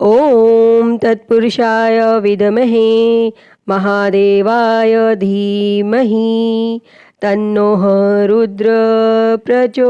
ओम तत्पुरुषाय विद्महे महादेवाय धीमहि तन्नो रुद्र प्रचोदयात्।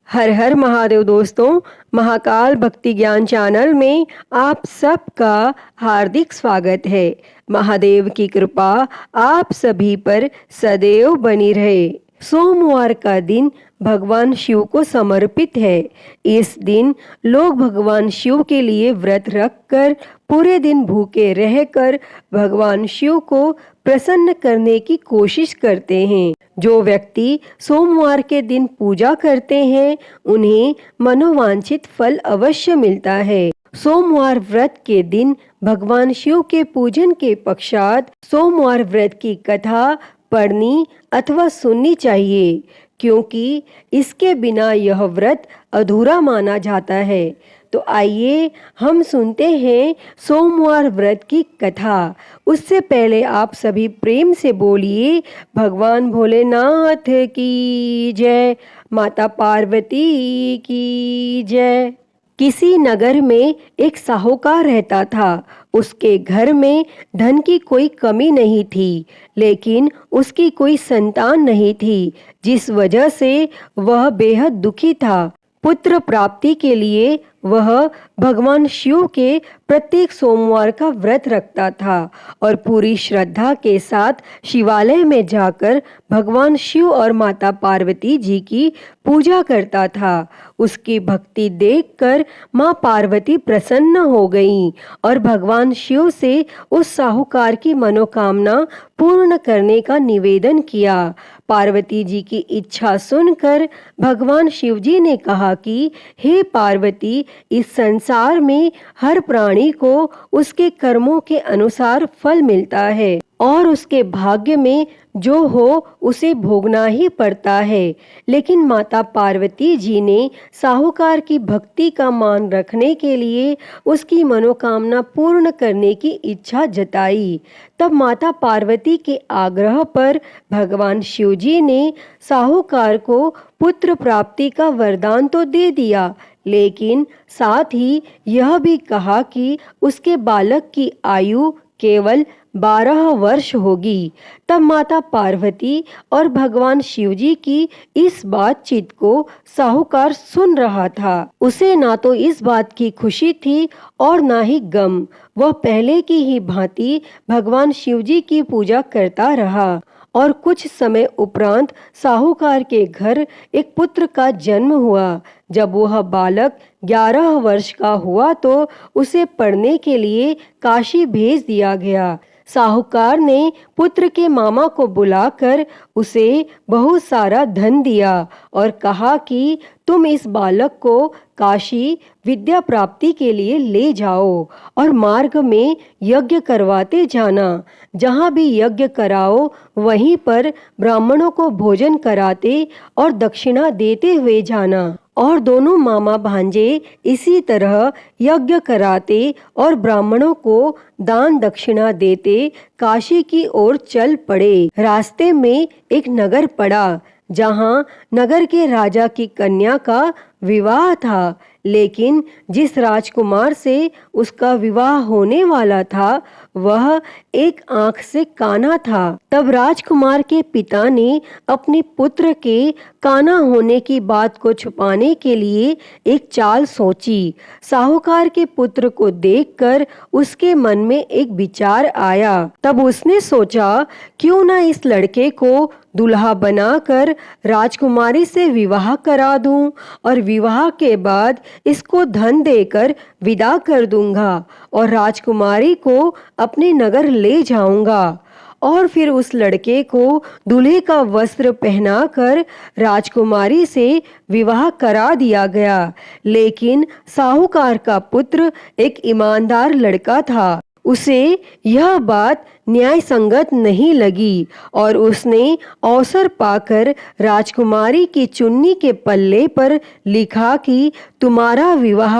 हर हर महादेव। दोस्तों, महाकाल भक्ति ज्ञान चैनल में आप सबका हार्दिक स्वागत है। महादेव की कृपा आप सभी पर सदैव बनी रहे। सोमवार का दिन भगवान शिव को समर्पित है। इस दिन लोग भगवान शिव के लिए व्रत रखकर पूरे दिन भूखे रहकर भगवान शिव को प्रसन्न करने की कोशिश करते हैं। जो व्यक्ति सोमवार के दिन पूजा करते हैं उन्हें मनोवांछित फल अवश्य मिलता है। सोमवार व्रत के दिन भगवान शिव के पूजन के पश्चात सोमवार व्रत की कथा पढ़नी अथवा सुननी चाहिए, क्योंकि इसके बिना यह व्रत अधूरा माना जाता है। तो आइए हम सुनते हैं सोमवार व्रत की कथा। उससे पहले आप सभी प्रेम से बोलिए भगवान भोलेनाथ की जय, माता पार्वती की जय। किसी नगर में एक साहूकार रहता था। उसके घर में धन की कोई कमी नहीं थी, लेकिन उसकी कोई संतान नहीं थी, जिस वजह से वह बेहद दुखी था। पुत्र प्राप्ति के लिए वह भगवान शिव के प्रत्येक सोमवार का व्रत रखता था और पूरी श्रद्धा के साथ शिवालय में जाकर भगवान शिव और माता पार्वती जी की पूजा करता था। उसकी भक्ति देखकर माँ पार्वती प्रसन्न हो गईं और भगवान शिव से उस साहूकार की मनोकामना पूर्ण करने का निवेदन किया। पार्वती जी की इच्छा सुनकर भगवान शिव जी ने कहा कि हे पार्वती, इस संसार में हर प्राणी को उसके कर्मों के अनुसार फल मिलता है और उसके भाग्य में जो हो उसे भोगना ही पड़ता है। लेकिन माता पार्वती जी ने साहूकार की भक्ति का मान रखने के लिए उसकी मनोकामना पूर्ण करने की इच्छा जताई। तब माता पार्वती के आग्रह पर भगवान शिव जी ने साहूकार को पुत्र प्राप्ति का वरदान तो दे दिया, लेकिन साथ ही यह भी कहा कि उसके बालक की आयु केवल 12 वर्ष होगी। तब माता पार्वती और भगवान शिवजी की इस बातचीत को साहूकार सुन रहा था। उसे ना तो इस बात की खुशी थी और ना ही गम। वह पहले की ही भांति भगवान शिवजी की पूजा करता रहा और कुछ समय उपरांत साहूकार के घर एक पुत्र का जन्म हुआ। जब वह बालक 11 वर्ष का हुआ तो उसे पढ़ने के लिए काशी भेज दिया गया। साहूकार ने पुत्र के मामा को बुलाकर उसे बहुत सारा धन दिया और कहा कि तुम इस बालक को काशी विद्या प्राप्ति के लिए ले जाओ और मार्ग में यज्ञ करवाते जाना। जहाँ भी यज्ञ कराओ वहीं पर ब्राह्मणों को भोजन कराते और दक्षिणा देते हुए जाना। और दोनों मामा भांजे इसी तरह यज्ञ कराते और ब्राह्मणों को दान दक्षिणा देते काशी की ओर चल पड़े। रास्ते में एक नगर पड़ा, जहाँ नगर के राजा की कन्या का विवाह था, लेकिन जिस राजकुमार से उसका विवाह होने वाला था वह एक आंख से काना था। तब राजकुमार के पिता ने अपने पुत्र के काना होने की बात को छुपाने के लिए एक चाल सोची। साहूकार के पुत्र को देखकर उसके मन में एक विचार आया। तब उसने सोचा, क्यों ना इस लड़के को दुल्हा बनाकर राजकुमारी से विवाह करा दूं और विवाह के बाद इसको धन देकर विदा कर दूंगा और राजकुमारी को अपने नगर ले जाऊंगा। और फिर उस लड़के को दूल्हे का वस्त्र पहनाकर राजकुमारी से विवाह करा दिया गया। लेकिन साहूकार का पुत्र एक ईमानदार लड़का था। उसे यह बात न्याय संगत नहीं लगी और उसने अवसर पाकर राजकुमारी की चुन्नी के पल्ले पर लिखा कि तुम्हारा विवाह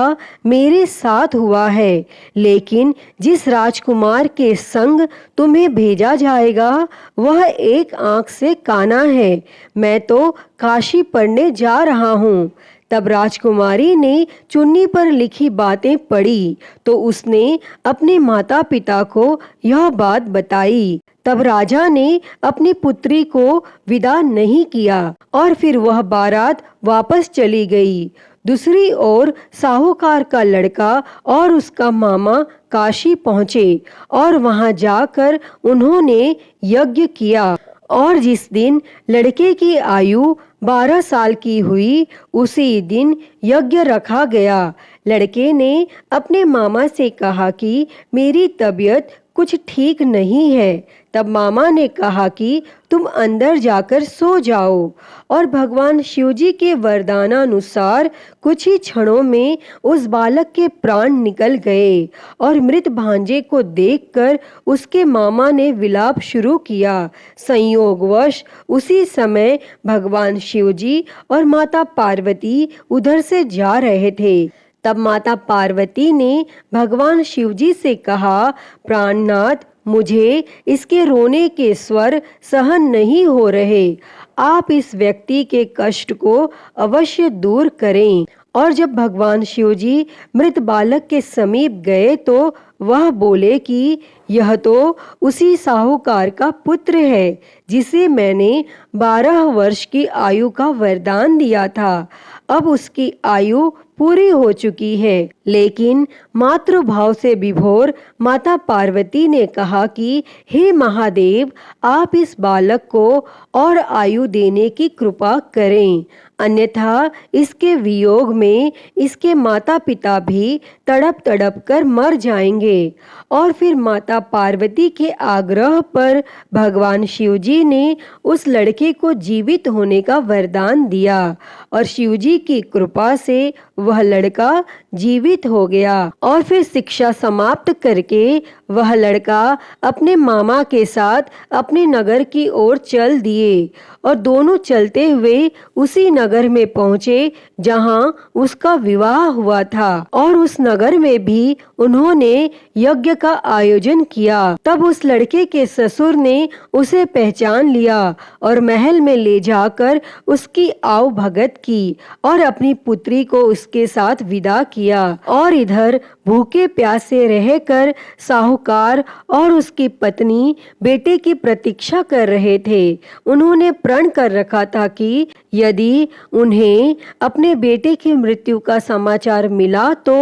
मेरे साथ हुआ है, लेकिन जिस राजकुमार के संग तुम्हें भेजा जाएगा वह एक आंख से काना है। मैं तो काशी पढ़ने जा रहा हूँ। तब राजकुमारी ने चुन्नी पर लिखी बातें पढ़ी तो उसने अपने माता पिता को यह बात बताई। तब राजा ने अपनी पुत्री को विदा नहीं किया और फिर वह बारात वापस चली गई। दूसरी ओर साहूकार का लड़का और उसका मामा काशी पहुँचे और वहां जाकर उन्होंने यज्ञ किया और जिस दिन लड़के की आयु 12 साल की हुई उसी दिन यज्ञ रखा गया। लड़के ने अपने मामा से कहा कि मेरी तबीयत कुछ ठीक नहीं है। तब मामा ने कहा कि तुम अंदर जाकर सो जाओ और भगवान शिवजी के वरदानानुसार कुछ ही क्षणों में उस बालक के प्राण निकल गए और मृत भांजे को देखकर उसके मामा ने विलाप शुरू किया। संयोगवश उसी समय भगवान शिवजी और माता पार्वती उधर से जा रहे थे। तब माता पार्वती ने भगवान शिवजी से कहा, प्राणनाथ, मुझे इसके रोने के स्वर सहन नहीं हो रहे। आप इस व्यक्ति के कष्ट को अवश्य दूर करें। और जब भगवान शिवजी मृत बालक के समीप गए तो वह बोले कि यह तो उसी साहूकार का पुत्र है जिसे मैंने 12 वर्ष की आयु का वरदान दिया था। अब उसकी आयु पूरी हो चुकी है। लेकिन मातृभाव से विभोर माता पार्वती ने कहा कि हे महादेव, आप इस बालक को और आयु देने की कृपा करें, अन्यथा इसके वियोग में इसके माता पिता भी तड़प तड़प कर मर जाएंगे। और फिर माता पार्वती के आग्रह पर भगवान शिवजी ने उस लड़के को जीवित होने का वरदान दिया और शिवजी की कृपा से वह लड़का जीवित हो गया। और फिर शिक्षा समाप्त करके वह लड़का अपने मामा के साथ अपने नगर की ओर चल दिए और दोनों चलते हुए उसी नगर में पहुंचे जहां उसका विवाह हुआ था और उस नगर में भी उन्होंने यज्ञ का आयोजन किया। तब उस लड़के के ससुर ने उसे पहचान लिया और महल में ले जाकर उसकी आव भगत की और अपनी पुत्री को उसके साथ विदा किया। और इधर भूखे प्यासे रहकर साहूकार और उसकी पत्नी बेटे की प्रतीक्षा कर रहे थे। उन्होंने प्रण कर रखा था कि यदि उन्हें अपने बेटे की मृत्यु का समाचार मिला तो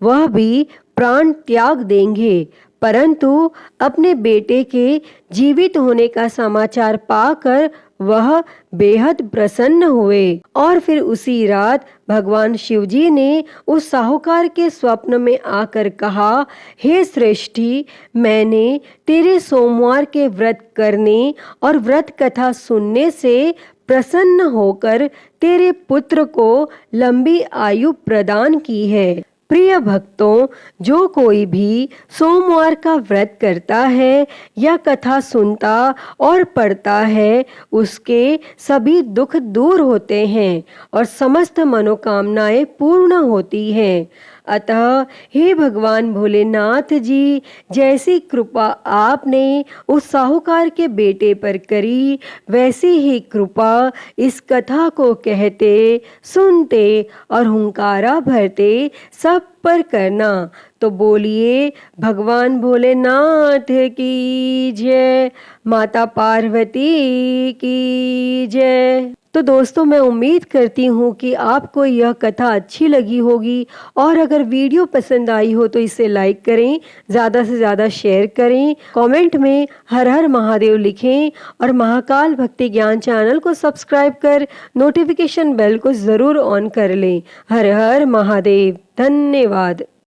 वह भी प्राण त्याग देंगे, परंतु अपने बेटे के जीवित होने का समाचार पाकर वह बेहद प्रसन्न हुए। और फिर उसी रात भगवान शिवजी ने उस साहूकार के स्वप्न में आकर कहा, हे श्रेष्ठी, मैंने तेरे सोमवार के व्रत करने और व्रत कथा सुनने से प्रसन्न होकर तेरे पुत्र को लंबी आयु प्रदान की है। प्रिय भक्तों, जो कोई भी सोमवार का व्रत करता है या कथा सुनता और पढ़ता है उसके सभी दुख दूर होते हैं और समस्त मनोकामनाएं पूर्ण होती हैं। अतः हे भगवान भोलेनाथ जी, जैसी कृपा आपने उस साहूकार के बेटे पर करी वैसी ही कृपा इस कथा को कहते, सुनते और हुंकारा भरते सब पर करना। तो बोलिए भगवान भोलेनाथ की जय, माता पार्वती की जय। तो दोस्तों, मैं उम्मीद करती हूँ कि आपको यह कथा अच्छी लगी होगी और अगर वीडियो पसंद आई हो तो इसे लाइक करें, ज़्यादा से ज़्यादा शेयर करें, कमेंट में हर हर महादेव लिखें और महाकाल भक्ति ज्ञान चैनल को सब्सक्राइब कर नोटिफिकेशन बेल को ज़रूर ऑन कर लें। हर हर महादेव। धन्यवाद।